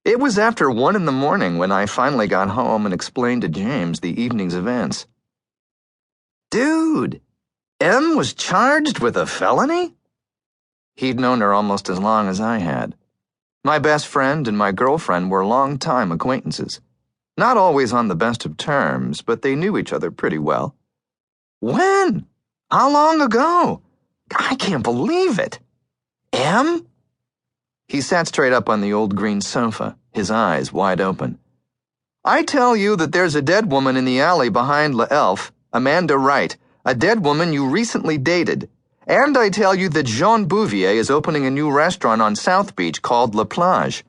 It was after 1 in the morning when I finally got home and explained to James the evening's events. Dude, M was charged with a felony? He'd known her almost as long as I had. My best friend and my girlfriend were long-time acquaintances. Not always on the best of terms, but they knew each other pretty well. When? How long ago? I can't believe it. M? He sat straight up on the old green sofa, his eyes wide open. I tell you that there's a dead woman in the alley behind La Elf, Amanda Wright, a dead woman you recently dated. And I tell you that Jean Bouvier is opening a new restaurant on South Beach called La Plage.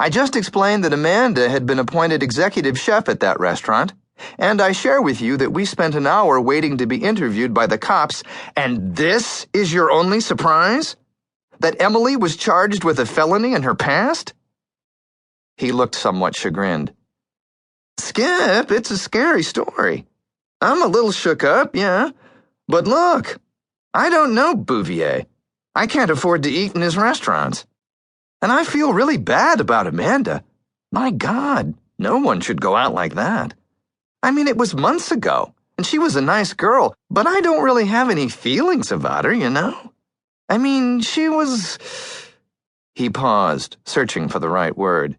I just explained that Amanda had been appointed executive chef at that restaurant, and I share with you that we spent an hour waiting to be interviewed by the cops, and this is your only surprise? That Emily was charged with a felony in her past? He looked somewhat chagrined. Skip, it's a scary story. I'm a little shook up, yeah. But look, I don't know Bouvier. I can't afford to eat in his restaurants. And I feel really bad about Amanda. My God, no one should go out like that. I mean, it was months ago, and she was a nice girl, but I don't really have any feelings about her, you know? I mean, she was... He paused, searching for the right word.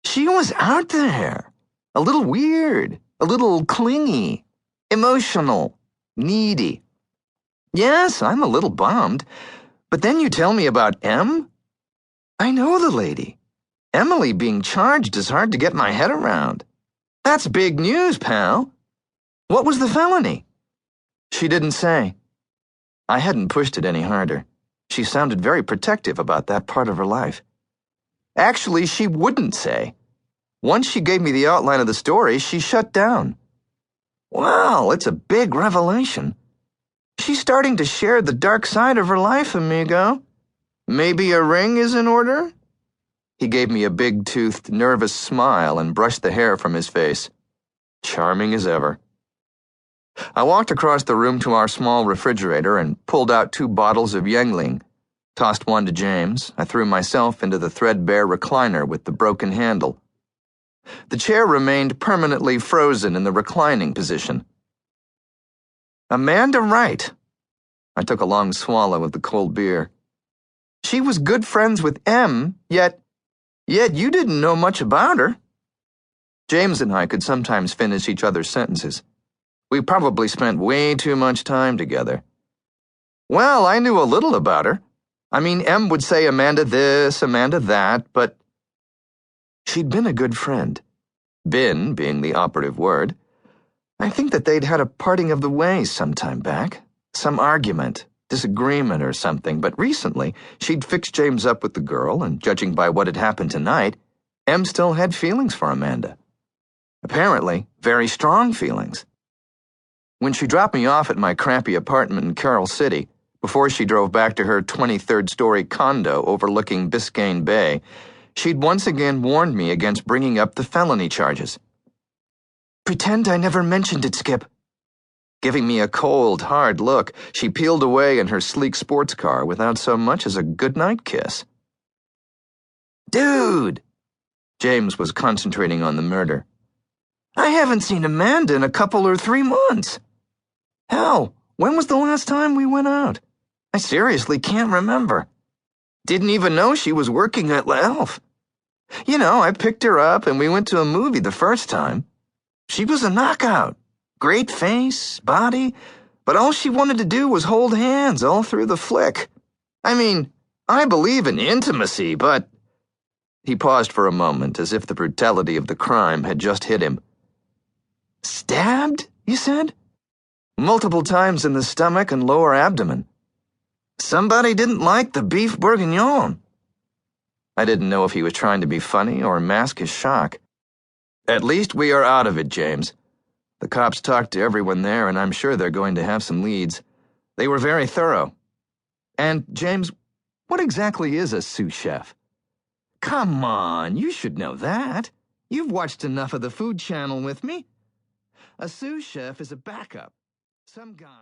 She was out there. A little weird, a little clingy, emotional, needy. Yes, I'm a little bummed, but then you tell me about M? I know the lady. Emily being charged is hard to get my head around. That's big news, pal. What was the felony? She didn't say. I hadn't pushed it any harder. She sounded very protective about that part of her life. Actually, she wouldn't say. Once she gave me the outline of the story, she shut down. Wow, it's a big revelation. She's starting to share the dark side of her life, amigo. Maybe a ring is in order? He gave me a big-toothed, nervous smile and brushed the hair from his face. Charming as ever. I walked across the room to our small refrigerator and pulled out 2 bottles of Yuengling. Tossed one to James. I threw myself into the threadbare recliner with the broken handle. The chair remained permanently frozen in the reclining position. Amanda Wright. I took a long swallow of the cold beer. She was good friends with M, yet you didn't know much about her. James and I could sometimes finish each other's sentences. We probably spent way too much time together. Well, I knew a little about her. I mean, M would say Amanda this, Amanda that, but she'd been a good friend. Been being the operative word. I think that they'd had a parting of the ways some time back. Some argument, disagreement or something, but recently she'd fixed James up with the girl, and judging by what had happened tonight, M still had feelings for Amanda. Apparently, very strong feelings. When she dropped me off at my crappy apartment in Carroll City, before she drove back to her 23rd-story condo overlooking Biscayne Bay, she'd once again warned me against bringing up the felony charges. Pretend I never mentioned it, Skip. Giving me a cold, hard look, she peeled away in her sleek sports car without so much as a goodnight kiss. Dude! James was concentrating on the murder. I haven't seen Amanda in a couple or 3 months. Hell, when was the last time we went out? I seriously can't remember. Didn't even know she was working at La Elf. You know, I picked her up and we went to a movie the first time. She was a knockout. Great face, body, but all she wanted to do was hold hands all through the flick. I mean, I believe in intimacy, but... He paused for a moment as if the brutality of the crime had just hit him. Stabbed, you said? Multiple times in the stomach and lower abdomen. Somebody didn't like the beef bourguignon. I didn't know if he was trying to be funny or mask his shock. At least we are out of it, James. The cops talked to everyone there, and I'm sure they're going to have some leads. They were very thorough. And, James, what exactly is a sous chef? Come on, you should know that. You've watched enough of the Food Channel with me. A sous chef is a backup. Some guy...